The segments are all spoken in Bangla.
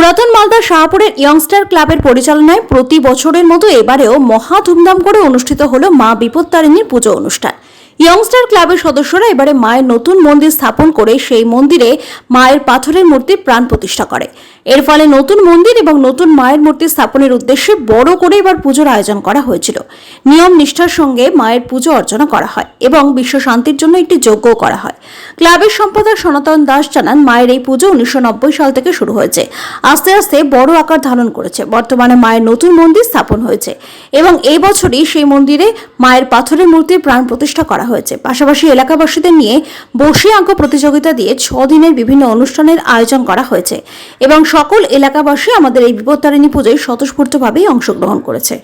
পুরাতন মালদা শাহপুরের ইয়ংস্টার ক্লাবের পরিচালনায় প্রতি বছরের মতো এবারেও মহা ধুমধাম করে অনুষ্ঠিত হলো মা বিপত্তারিণীর পুজো অনুষ্ঠান। ইয়ংস্টার ক্লাবের সদস্যরা এবারে মায়ের নতুন মন্দির স্থাপন করে সেই মন্দিরে মায়ের পাথরের মূর্তির প্রাণ প্রতিষ্ঠা করে। এর ফলে নতুন মন্দির এবং নতুন মায়ের মূর্তি স্থাপনের উদ্দেশ্যে বড় করে এবার পুজোর আয়োজন করা হয়েছিল। নিয়ম নিষ্ঠার সঙ্গে মায়ের পুজো অর্চনা করা হয় এবং বিশ্ব শান্তির জন্য একটি যজ্ঞও করা হয়। ক্লাবের সম্পাদক সনাতন দাস জানান, মায়ের এই পুজো 1990 সাল থেকে শুরু হয়েছে, আস্তে আস্তে বড় আকার ধারণ করেছে। বর্তমানে মায়ের নতুন মন্দির স্থাপন হয়েছে এবং এই বছরই সেই মন্দিরে মায়ের পাথরের মূর্তির প্রাণ প্রতিষ্ঠা করা হয়েছে। পাশাপাশি এলাকাবাসীদের নিয়ে বসে আঁকা প্রতিযোগিতা দিয়ে 6 দিনের বিভিন্ন অনুষ্ঠানের আয়োজন করা হয়েছে এবং সকল এলাকাবাসী আমাদের এই বিপত্তারিণী পুজোয় স্বতঃস্ফূর্তভাবেই অংশগ্রহণ করেছে।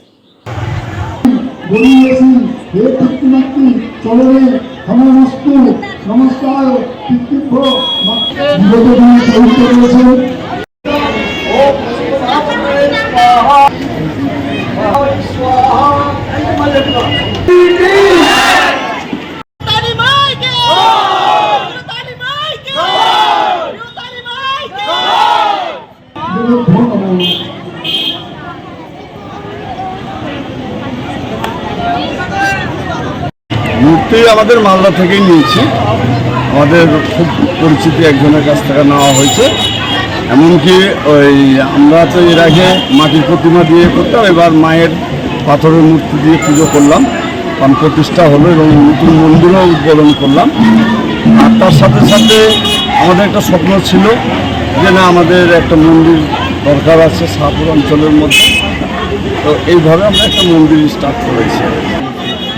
মূর্তি আমাদের মালদা থেকেই নিয়েছি, আমাদের খুব পরিচিতি একজনের কাছ থেকে নেওয়া হয়েছে। এমনকি আমরা তো এর আগে মাটির প্রতিমা দিয়ে করতাম, এবার মায়ের পাথরের মূর্তি দিয়ে পুজো করলাম, প্রাণ প্রতিষ্ঠা হলো এবং নতুন মন্দিরও উদ্বোধন করলাম। আর তার সাথে সাথে আমাদের একটা স্বপ্ন ছিল যে না, আমাদের একটা মন্দির দরকার আছে শাহপুর অঞ্চলের মধ্যে। তো এইভাবে আমরা একটা মন্দির স্টার্ট করেছি।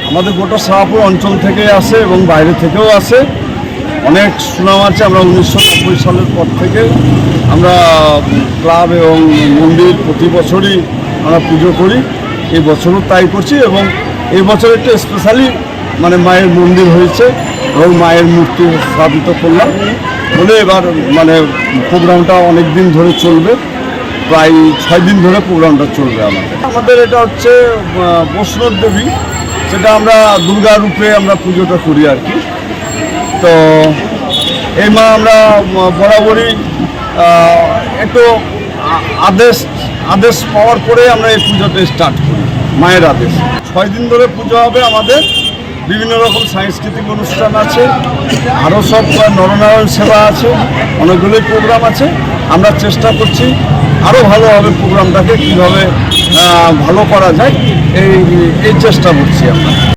আমাদের গোটা শাহপুর অঞ্চল থেকে আসে এবং বাইরে থেকেও আসে, অনেক সুনাম আছে। আমরা 1990 সালের পর থেকে আমরা ক্লাব এবং মন্দির প্রতি বছরই আমরা পুজো করি, এই বছরও তাই করছি। এবং এই বছর একটু স্পেশালি মায়ের মন্দির হয়েছে এবং মায়ের মূর্তি স্থাপিত করলাম বলে এবার প্রোগ্রামটা অনেক দিন ধরে চলবে, প্রায় 6 দিন ধরে প্রোগ্রামটা চলবে। আমাদের এটা হচ্ছে বৈষ্ণব দেবী, সেটা আমরা দুর্গা রূপে আমরা পুজোটা করি আর কি। তো এই মা আমরা বরাবরই একটু আদেশ পাওয়ার পরে আমরা এই পুজোটা স্টার্ট করি, মায়ের আদেশ। 6 দিন ধরে পুজো হবে আমাদের, বিভিন্ন রকম সাংস্কৃতিক অনুষ্ঠান আছে, আরও সব নরনারায়ণ সেবা আছে, অনেকগুলোই প্রোগ্রাম আছে। আমরা চেষ্টা করছি আরও ভালোভাবে প্রোগ্রামটাকে কীভাবে ভালো করা যায় এই চেষ্টা করছি আমরা।